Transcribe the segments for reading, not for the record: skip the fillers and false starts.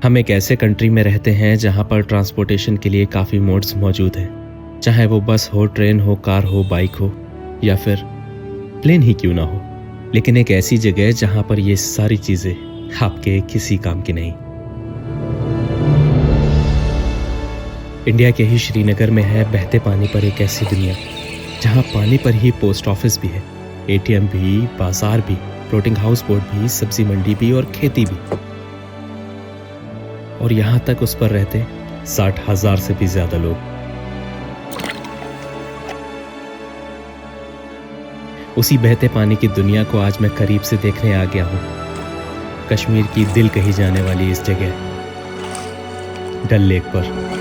हम एक ऐसे कंट्री में रहते हैं जहाँ पर ट्रांसपोर्टेशन के लिए काफ़ी मोड्स मौजूद हैं, चाहे वो बस हो, ट्रेन हो, कार हो, बाइक हो या फिर प्लेन ही क्यों ना हो। लेकिन एक ऐसी जगह जहाँ पर ये सारी चीज़ें आपके किसी काम की नहीं। इंडिया के ही श्रीनगर में है बहते पानी पर एक ऐसी दुनिया जहाँ पानी पर ही पोस्ट ऑफिस भी है, एटीएम भी, बाजार भी, फ्लोटिंग हाउस बोट भी, सब्जी मंडी भी और खेती भी। और यहाँ तक उस पर रहते 60,000 से भी ज्यादा लोग। उसी बहते पानी की दुनिया को आज मैं करीब से देखने आ गया हूँ। कश्मीर की दिल कही जाने वाली इस जगह डल लेक पर।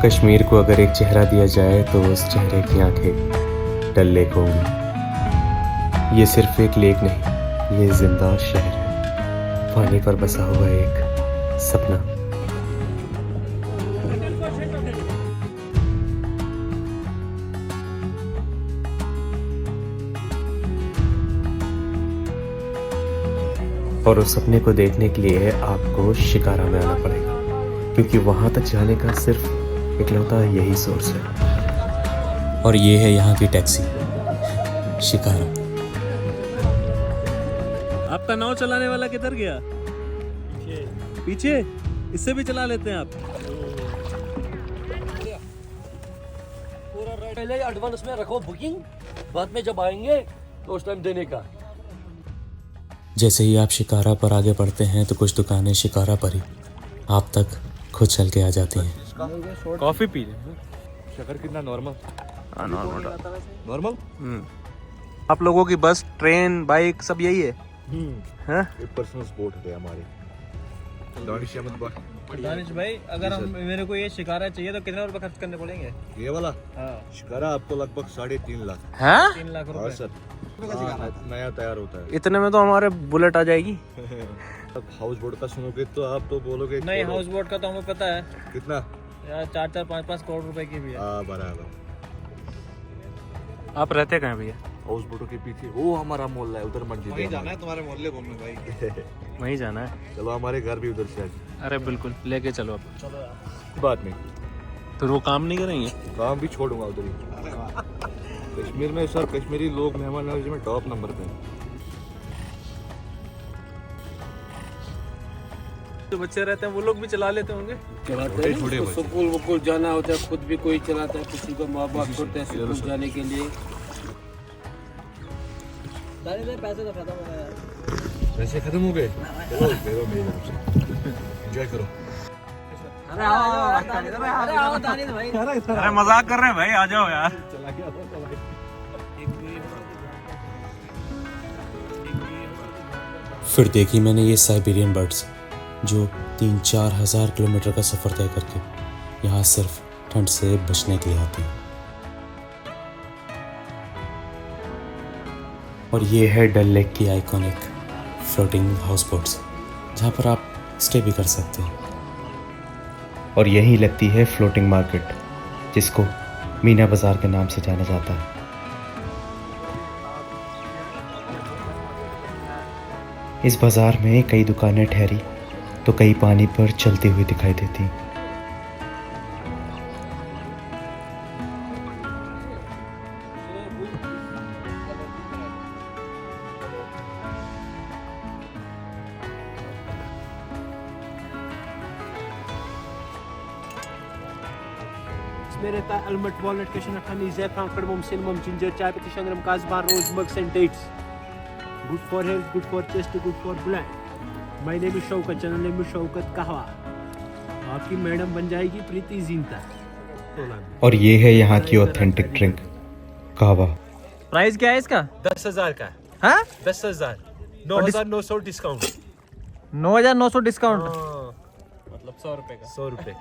कश्मीर को अगर एक चेहरा दिया जाए तो उस चेहरे की आंखें डल लेक होंगी। ये सिर्फ एक लेक नहीं, ये जिंदा शहर है, पानी पर बसा हुआ एक सपना। और उस सपने को देखने के लिए आपको शिकारा में आना पड़ेगा, क्योंकि वहां तक जाने का सिर्फ इकलौता यही सोर्स है। और ये है यहाँ की टैक्सी शिकारा। आपका नाव चलाने वाला किधर गया? पीछे इससे भी चला लेते हैं आप। पहले एडवांस में रखो बुकिंग, बाद में जब आएंगे तो उस टाइम देने का। जैसे ही आप शिकारा पर आगे बढ़ते हैं तो कुछ दुकानें शिकारा पर ही आप तक खुद चल के आ जाती हैं। कॉफी पी रहे शक्कर कितना नॉर्मल? हाँ नॉर्मल। आप लोगों की बस, ट्रेन, बाइक सब यही है? हैं? एक पर्सनल स्पोर्ट है हमारे। दानिश भाई, अगर हम मेरे को ये शिकारा चाहिए तो कितने रुपए खर्च करने पड़ेंगे? ये वाला हाँ। शिकारा आपको लगभग 3.5 लाख। हैं? 3 लाख हाँ रुपए। सर, नया तैयार होता है। इतने में तो हमारे बुलेट आ जाएगी। हाउस बोट का सुनोगे तो आप तो बोलोगे नहीं, हाउस बोट का तो हमें पता है कितना? यार 4-4, 5-5 करोड़ रुपए की भी है। बराबर। आप रहते कहाँ भैया? हाउस बोटों के पीछे वो हमारा मोहल्ला है, उधर मस्जिद है। जाना है तुम्हारे मोहल्ले घूमने भाई। वहीं जाना है। चलो हमारे घर भी उधर से आगे। अरे बिल्कुल, लेके चलो आप। चलो यार। बात नहीं, फिर वो काम नहीं करेंगे? काम भी छोड़ूंगा उधर ही। कश्मीर में सर, कश्मीरी लोग मेहमान नवाजी में टॉप नंबर पे हैं। जो बच्चे रहते हैं वो लोग भी चला लेते होंगे? चलाते हैं, स्कूल वकूल जाना होता है खुद भी कोई चलाता है, किसी को माँ बाप छोड़ते हैं स्कूल जाने के लिए। पैसे तो खत्म हो गए यार। पैसे खत्म हो गए? चलो दे दो मेरी तरफ से, एंजॉय करो। अरे मजाक कर रहे हैं भाई, आ जाओ यार। फिर देखी मैंने ये साइबेरियन बर्ड्स जो 3-4 हज़ार किलोमीटर का सफ़र तय करके यहाँ सिर्फ ठंड से बचने के लिए आते हैं। और ये है डल लेक की आइकॉनिक फ्लोटिंग हाउस बोट्स, जहाँ पर आप स्टे भी कर सकते हैं। और यहीं लगती है फ्लोटिंग मार्केट, जिसको मीना बाज़ार के नाम से जाना जाता है। इस बाजार में कई दुकानें ठहरी तो कई पानी पर चलती हुई दिखाई देती। Mereka almond walnut cashew honey saffron cardamom cinnamon ginger chai patti shangram kasbar rose musk and dates. Good for health, good for chest, good for blood. My name is Shaukat, channel name is Shaukat कहवा। आपकी madam बन जाएगी प्रीति जिंता। और ये है यहाँ की authentic drink कहवा। प्राइस क्या है इसका? 10,000 का। हाँ 10,000 9,900 डिस्काउंट। 9,900 डिस्काउंट। मतलब 100 रुपए का। 100 रुपए।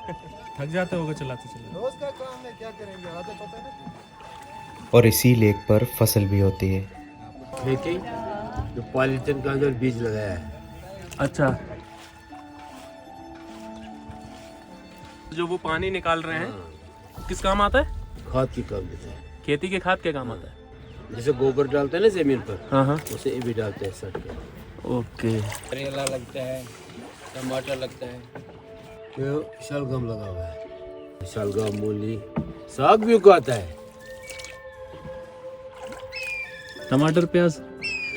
थक जाते होगे चलाते चलाते। रोज का काम है, क्या करेंगे, आदत होता है ना। और इसी लेक पर फसल भी होती है। खेती जो पॉलीथिन का अंदर बीज लगाया है। अच्छा, जो वो पानी निकाल रहे हैं किस काम आता है? खाद की काम देता है। खेती के खाद के काम आता है। जैसे गोबर डालते हैं ना जमीन पर, हाँ हाँ उसे ये भी डालते हैं सट के। ओके। करेला लगता है, टमाटर लगता है, तो शलगम लगा हुआ है। शलगम, मूली, साग भी उगाता है। टमाटर प्याज।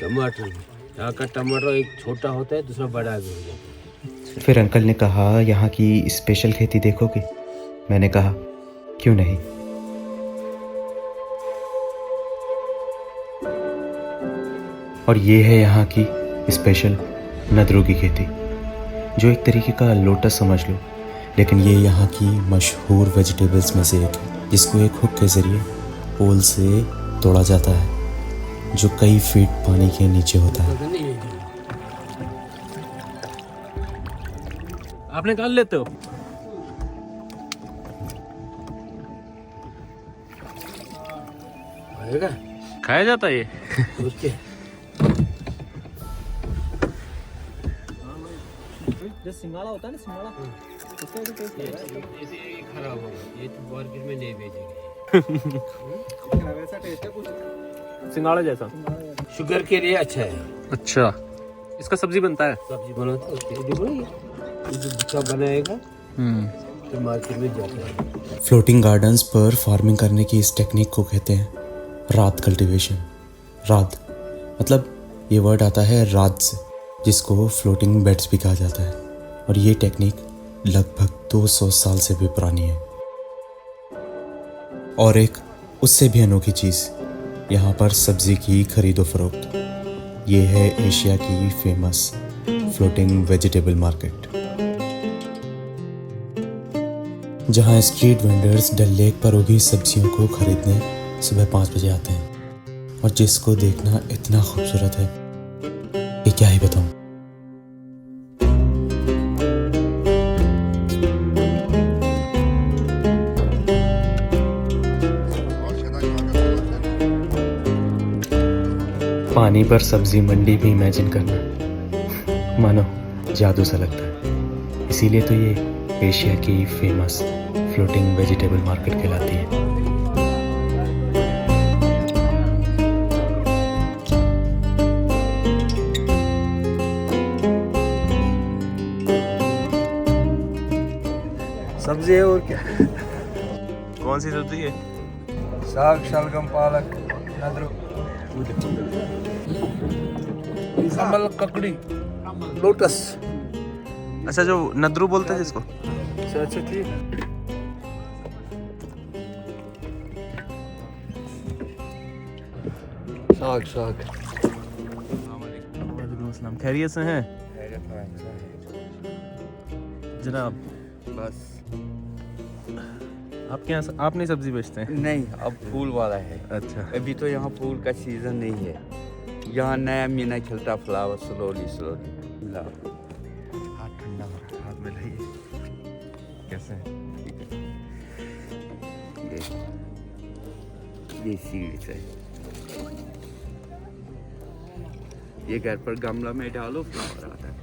टमाटर भी, यहाँ का टमाटर एक छोटा होता है, दूसरा बड़ा भी हो जाता है। फिर अंकल ने कहा यहाँ की स्पेशल खेती देखोगे? मैंने कहा क्यों नहीं। और ये है यहाँ की स्पेशल नदरू की खेती, जो एक तरीके का लोटस समझ लो, लेकिन ये यहाँ की मशहूर वेजिटेबल्स में से एक है, जिसको एक हुक के ज़रिए पोल से तोड़ा जाता है, जो कई फीट पानी के नीचे होता है। आप निकाल लेते हो? आएगा खाया जाता है ये? उसके जो सिंगाड़ा होता है ना, सिंगाड़ा उसका भी टेस्ट है। ये खराब होगा, ये तो मार्केट में नहीं बेचेंगे। वैसा टेस्ट है कुछ। सिंगाड़ा जैसा। शुगर के लिए अच्छा है। अच्छा, इसका सब्जी बनता है? सब्जी बनाते हैं उसके देखो ये जो गुच्छा बनाएगा तो मार्केट में जाता है। फ्लोटिंग गार्डन्स पर फार्मिंग करने की इस टेक्निक को कहते हैं रात कल्टीवेशन। रात मतलब ये वर्ड आता है रात से, जिसको फ्लोटिंग बेड्स भी कहा जाता है, और ये टेक्निक लगभग 200 साल से भी पुरानी है। और एक उससे भी अनोखी चीज़, यहाँ पर सब्जी की खरीदो फरोख्त। ये है एशिया की फेमस फ्लोटिंग वेजिटेबल मार्केट, जहाँ स्ट्रीट वेंडर्स डल लेक पर उगी सब्जियों को खरीदने सुबह 5 बजे आते हैं, और जिसको देखना इतना खूबसूरत है कि क्या ही बताऊं। पानी पर सब्जी मंडी भी इमेजिन करना मानो जादू सा लगता है। इसीलिए तो ये एशिया की फेमस फ्लोटिंग वेजिटेबल मार्केट कहलाती है। सब्जी है और क्या? कौन सी सब्जी है? साग, शलगम, पालक, नदरू, कमल, ककड़ी, लोटस। अच्छा, जो नदरू बोलते हैं जिसको। अच्छा ठीक। साग साग। वालेकुम, खैरियत से हैं जनाब? बस आपके यहाँ आप नहीं सब्जी बेचते हैं? नहीं, अब फूल वाला है। अच्छा, अभी तो यहाँ फूल का सीजन नहीं है। यहाँ नया महीना चलता, फ्लावर स्लोली स्लोली। हाथ ठंडा हो रहा है, हाथ में लाइए। कैसे हैं? ये सीड्स है। ये घर पर गमला में डालो, फ्लावर आता है।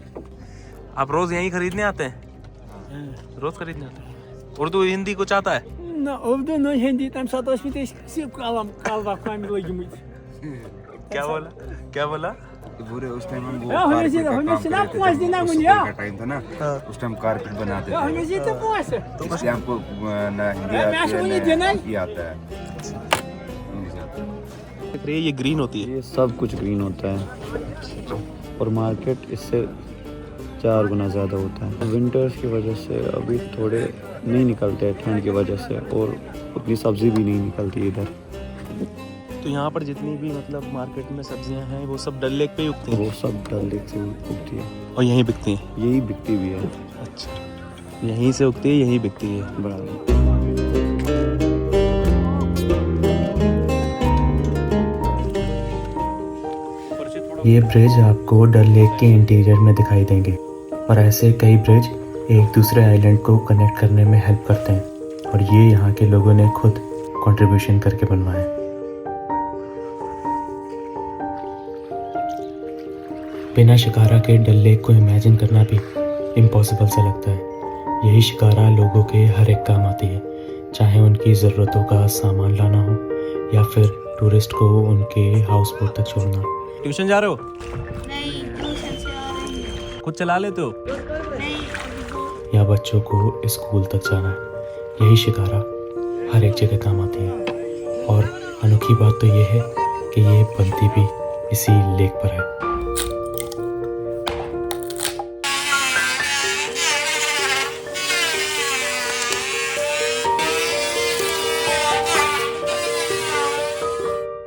आप रोज यहीं खरीदने आते हैं? रोज खरीदने आते हैं? उर्दू हिंदी कुछ आता है? ना उर्दू ना हिंदी, तम साथ उसमें सिर्फ कलम कलवा काम लगी मुझे। क्या बोला? क्या बोला? पूरे उस टाइम हम वो कारपेट का काम कर रहे थे, जब उस स्कूल का टाइम था ना, उस टाइम कारपेट बनाते थे। तो इसलिए हमको ना हिंदी आती है ना ये आता है। ये ग्रीन होती है। ये सब कुछ ग्रीन होता है और मार्केट इससे 4 गुना ज़्यादा होता है। विंटर्स की वजह से अभी थोड़े नहीं निकलते हैं ठंड की वजह से, और उतनी सब्ज़ी भी नहीं निकलती इधर। तो यहाँ पर जितनी भी मतलब मार्केट में सब्जियाँ हैं वो सब डल लेक पे ही उगती हैं। वो सब डल लेक से उगती है और यहीं बिकती हैं। यही बिकती भी है। अच्छा, यहीं से उगती है, यहीं बिकती है। बराबर। ये ब्रिज आपको डल लेक के इंटीरियर में दिखाई देंगे, और ऐसे कई ब्रिज एक दूसरे आइलैंड को कनेक्ट करने में हेल्प करते हैं, और ये यहाँ के लोगों ने खुद कंट्रीब्यूशन करके बनवाए। बिना शिकारा के डल लेक को इमेजिन करना भी इम्पॉसिबल सा लगता है। यही शिकारा लोगों के हर एक काम आती है, चाहे उनकी ज़रूरतों का सामान लाना हो या फिर टूरिस्ट को उनके हाउस बोट तक छोड़ना। ट्यूशन जा रहे हो? नहीं, ट्यूशन से आ रही हूँ। खुद चला लेते हो? नहीं, या बच्चों को स्कूल तक जाना है। यही शिकारा हर एक जगह काम आती है, और अनोखी बात तो ये है कि ये बनती भी इसी लेक पर है।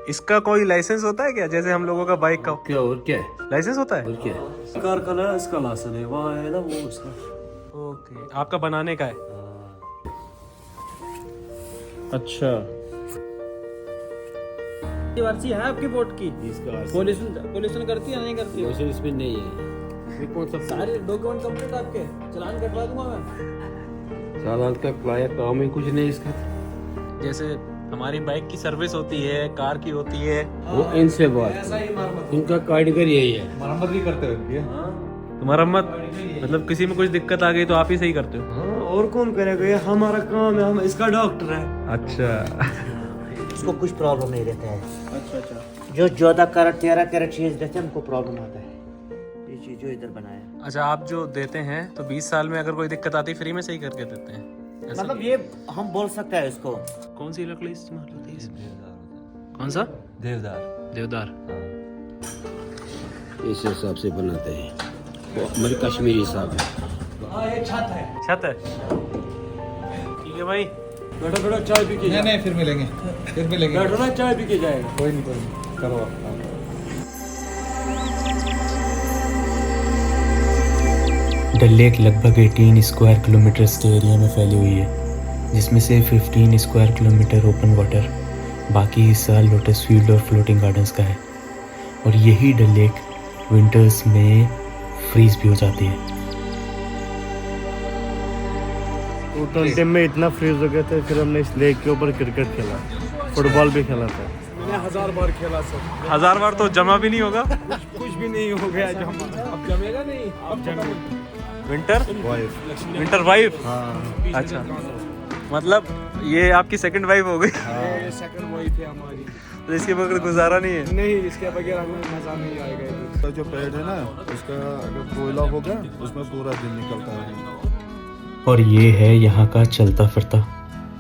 इसका कोई लाइसेंस होता है क्या, जैसे हम लोगों का बाइक का क्या और क्या लाइसेंस होता है? और क्या कार का ना इसका लासन है, वहाँ है ना वो उसका। ओके, आपका बनाने का है? अच्छा, आरसी है आपकी बोट की? इसका पोल्यूशन करती है नहीं करती? लाइसेंस इसमें नहीं है। ये कौन सा सारे डॉक्यूमेंट कंप्लीट आपके, चलान कटवा दूंगा मैं। चालान का लायक काम ही कुछ नहीं इसका। जैसे हमारी बाइक की सर्विस होती है, कार की होती है, वो इनसे बात, इनका कारीगर यही है। मरम्मत भी करते हैं। तो मरम्मत मतलब किसी में कुछ दिक्कत आ गई तो आप ही सही करते हो? हाँ, और कौन करेगा, ये हमारा काम है, हम इसका डॉक्टर है। अच्छा। उसको कुछ प्रॉब्लम नहीं रहता है। अच्छा। जो 14 कैरेट 13 कैरेट चीज रहते हैं उनको प्रॉब्लम आता है। ये चीज जो इधर बनाया, अच्छा, आप जो देते हैं तो 20 साल में अगर कोई दिक्कत आती है फ्री में सही करके देते हैं? ऐसा मतलब ये हम बोल सकते हैं इसको। कौन सी लकड़ी इस्तेमाल होती है इसमें? कौन सा? देवदार। इस हिसाब से बनाते हैं, वो हमारी कश्मीरी हिसाब है। छत है। ठीक है भाई, बैठो बैठो, चाय पी के नहीं फिर मिलेंगे, बैठो ना, चाय पी के जाएगा। कोई नहीं करो आप। डल लेक लगभग 18 स्क्वायर किलोमीटर के एरिया में फैली हुई है, जिसमें से 15 स्क्वायर किलोमीटर ओपन वाटर, बाकी हिस्सा लोटस फील्ड और फ्लोटिंग गार्डन्स का है। और यही डल लेक विंटर्स में फ्रीज भी हो जाती है। टोटल टाइम में इतना फ्रीज हो गया था, फिर हमने इस लेक के ऊपर क्रिकेट खेला, फुटबॉल भी खेला था। मैंने 1000 बार खेला सर। 1000 बार तो जमा भी नहीं होगा। कुछ भी नहीं हो गया जमा। अब जमेगा नहीं, अब जमेगा। Winter wife. हाँ। अच्छा, मतलब ये आपकी सेकंड वाइफ हो गई? ये सेकंड वाइफ है हमारी। तो इसके बगैर गुजारा नहीं है? नहीं, इसके बगैर हमें मजा नहीं आएगा। तो जो पेड़ है ना, उसका अगर कोयला होगा उसमें पूरा दिन निकलता है। और ये है यहाँ का चलता फिरता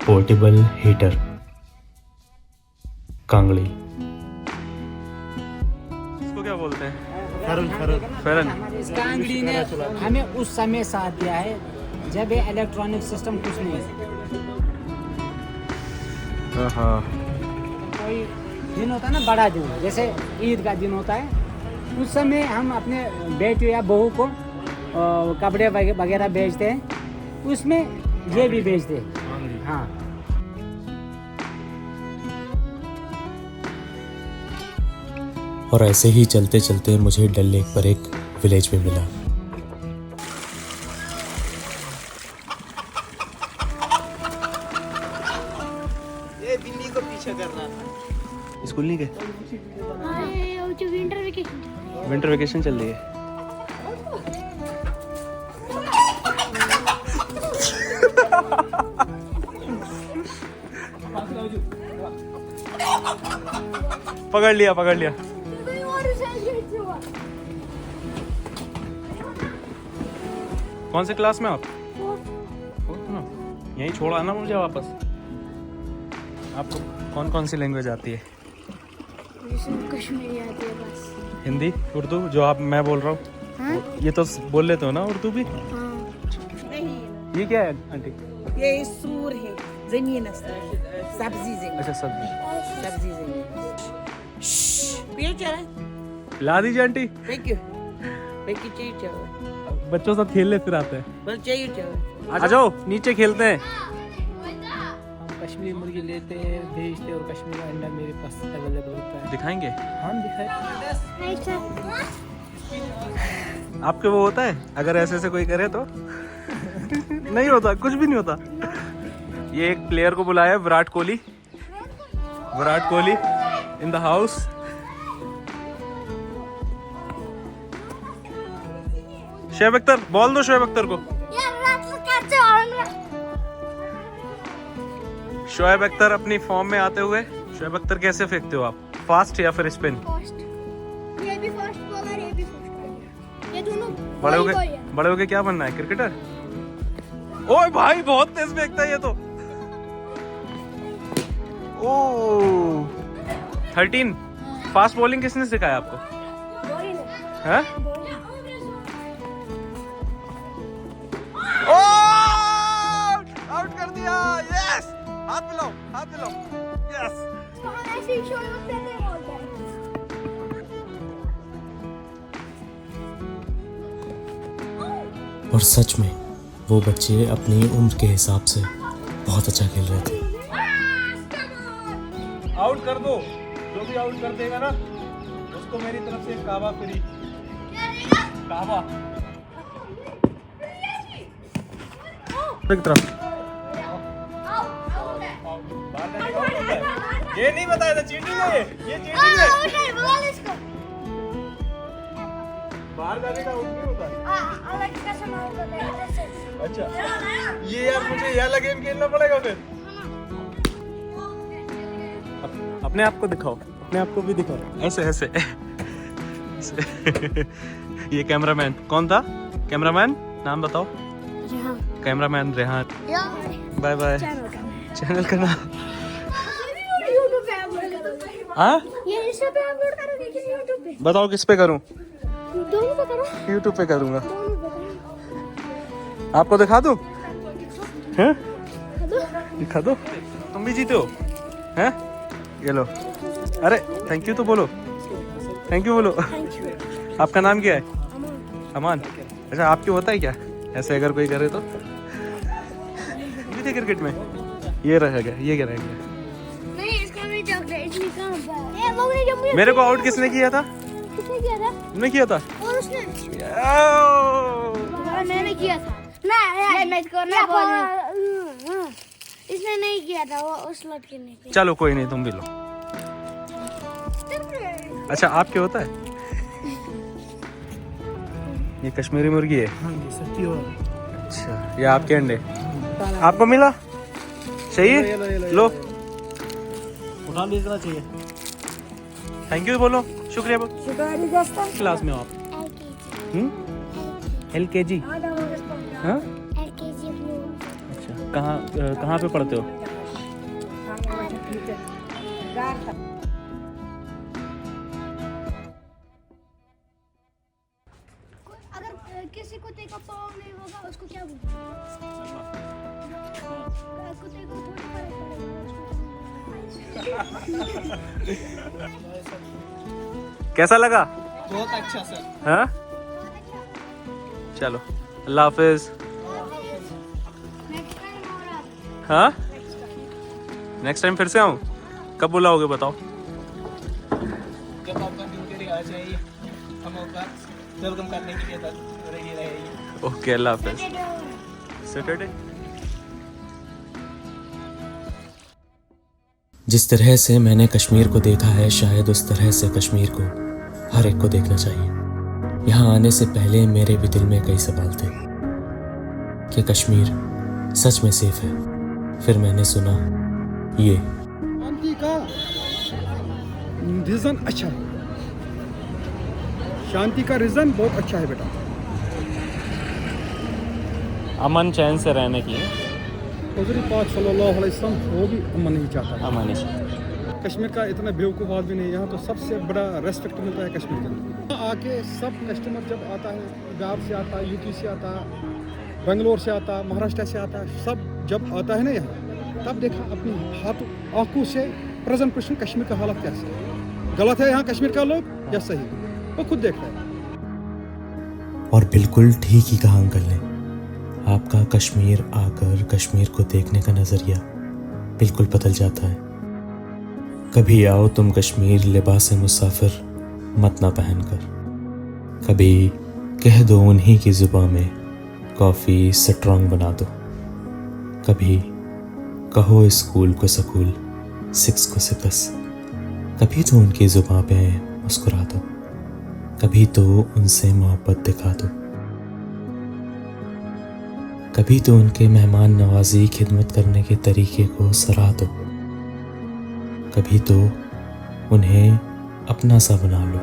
पोर्टेबल हीटर, कांगड़ी। इसको क्या बोलते हैं? फैरन। इस कांगड़ी ने हमें उस समय साथ दिया है जब ये इलेक्ट्रॉनिक सिस्टम कुछ नहीं है। कोई दिन होता है ना, बड़ा दिन, जैसे ईद का दिन होता है, उस समय हम अपने बेटे या बहू को कपड़े वगैरह बेचते हैं, उसमें ये भी बेचते हैं। हाँ, और ऐसे ही चलते चलते मुझे डल लेक पर एक विलेज भी मिला। ये बिल्ली को पीछे करना था। स्कूल नहीं गए? Winter vacation. विंटर वेकेशन चल रही है। पकड़ लिया। कौन से क्लास में आप? फोर्थ में। यहीं छोड़ आना मुझे वापस। आपको कौन कौन सी लैंग्वेज आती है? कश्मीरी आती है बस। हिंदी, उर्दू, जो आप मैं बोल रहा हूँ ये तो बोल लेते हो ना उर्दू भी? ये क्या है आंटी? ये सूर है, जमीन है, सब्जी जमीन। अच्छा सब्जी। सब्जी जमीन। ला दीजिए आंटी। बच्चों साथ खेल ले फिर आते हैं। आ जाओ नीचे खेलते हैं। हम कश्मीरी मुर्गी लेते हैं, भेजते हैं, और कश्मीरी अंडा मेरे पास अवेलेबल होता है। दिखाएंगे? हम दिखाए। आपके वो होता है अगर ऐसे ऐसे कोई करे तो? नहीं होता, कुछ भी नहीं होता। ये एक प्लेयर को बुलाया, Virat Kohli. Virat Kohli in the house. Shoaib Akhtar, ball दो शोएब अख्तर को। शोएब अख्तर अपनी फॉर्म में आते हुए। शोएब अख्तर कैसे फेंकते हो आप? फास्ट या फिर स्पिन? ये भी फास्ट बॉलर, ये भी फास्ट बॉलर। ये दोनों बड़े हो के क्या बनना है? क्रिकेटर? ओए भाई बहुत तेज फेंकता है ये तो। ओ 13। फास्ट बॉलिंग किसने सिखाया आपको? हैं? आउट कर दिया। यस, हाथ मिलाओ, हाथ मिलाओ। यस। और सच में वो बच्चे अपनी उम्र के हिसाब से बहुत अच्छा खेल रहे थे। आउट कर दो, जो भी आउट कर देगा ना उसको मेरी तरफ से काबा फ्री। काबा एक तरफ। ये नहीं बताया था, चीटिंग है ये चीटिंग है। बाहर जाने का आउट नहीं होता। अच्छा ये यार मुझे ये वाला गेम खेलना पड़ेगा फिर। अपने आप को दिखाओ, अपने आप को भी दिखाओ। ऐसे ऐसे ये कैमरामैन कौन था? कैमरामैन नाम बताओ। Cameraman Rehan. Bye bye. Channel का नाम हाँ बताओ किस पे करूं? यूट्यूब पे करूंगा। आपको दिखा दूं? हैं? दिखा दो। तुम भी जीते हो हैं? ये लो। अरे थैंक यू तो बोलो, थैंक यू बोलो। आपका नाम क्या है? अमान। अच्छा आपके होता है क्या ऐसे अगर कोई करे तो? जीते क्रिकेट में? ये रहेगा, ये क्या रहेगा? मेरे को आउट किसने किया था? तुमने किया था? और उसने मैंने किया था। इसने नहीं किया था, वो उस लड़के ने किया। चलो कोई नहीं, तुम भी लो। अच्छा आपके होता है? ये कश्मीरी मुर्गी है। अच्छा ये आपके अंडे आपको मिला? चाहिए? लो उठा लीजिए चाहिए। थैंक यू बोलो, शुक्रिया बोलो। क्लास में हो आप? LKG। हाँ? अच्छा कहाँ पे पढ़ते हो? अगर किसी कुत्ते का पाँव नहीं होगा उसको क्या बोलते हैं? कुत्ते को थोड़ी फर्क पड़ेगा। कैसा लगा? बहुत अच्छा सर। हाँ चलो अल्लाह हाफिज। हाँ नेक्स्ट टाइम फिर से आऊँ? कब बुलाओगे बताओ? जब आपका ड्यूटी आ जाए हम आपका वेलकम करने के लिए रेडी रहेंगे। ओके अल्लाह हाफिज। सैटरडे। जिस तरह से मैंने कश्मीर को देखा है शायद उस तरह से कश्मीर को हर एक को देखना चाहिए। यहाँ आने से पहले मेरे भी दिल में कई सवाल थे कि कश्मीर सच में सेफ है। फिर मैंने सुना ये शांति का रीज़न अच्छा है, शांति का रीज़न बहुत अच्छा है बेटा। अमन चैन से रहने की हुज़ूर पाक सल्लल्लाहु अलैहि वसल्लम वो भी अमन नहीं चाहता। अमन कश्मीर का इतना बेवकूफ़ आदमी नहीं, यहाँ तो सबसे बड़ा रेस्पेक्ट मिलता है कश्मीर के अंदर। यहाँ आके सब कस्टमर जब आता है, बिहार से आता है, यूपी से आता है, बेंगलोर से आता है, महाराष्ट्र से आता है, सब जब आता है ना यहाँ, तब देखा अपनी आंखों से प्रेजेंटेशन कश्मीर का हालत कैसे है, गलत है यहाँ कश्मीर का लोग या सही, वो खुद देखता है। और बिल्कुल ठीक ही कहा अंकल ने। आपका कश्मीर आकर कश्मीर को देखने का नज़रिया बिल्कुल बदल जाता है। कभी आओ तुम कश्मीर लिबास मुसाफिर मत ना पहनकर, कभी कह दो उन्हीं की ज़ुबान में कॉफ़ी स्ट्रॉन्ग बना दो, कभी कहो स्कूल को स्कूल 6 को 6, कभी तो उनकी ज़ुबान पे मुस्कुरा दो, कभी तो उनसे मोहब्बत दिखा दो, कभी तो उनके मेहमान नवाजी खिदमत करने के तरीके को सराह दो, कभी तो उन्हें अपना सा बना लो।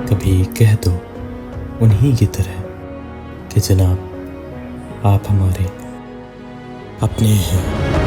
कभी कह दो उन्हीं की तरह कि जनाब आप हमारे अपने हैं।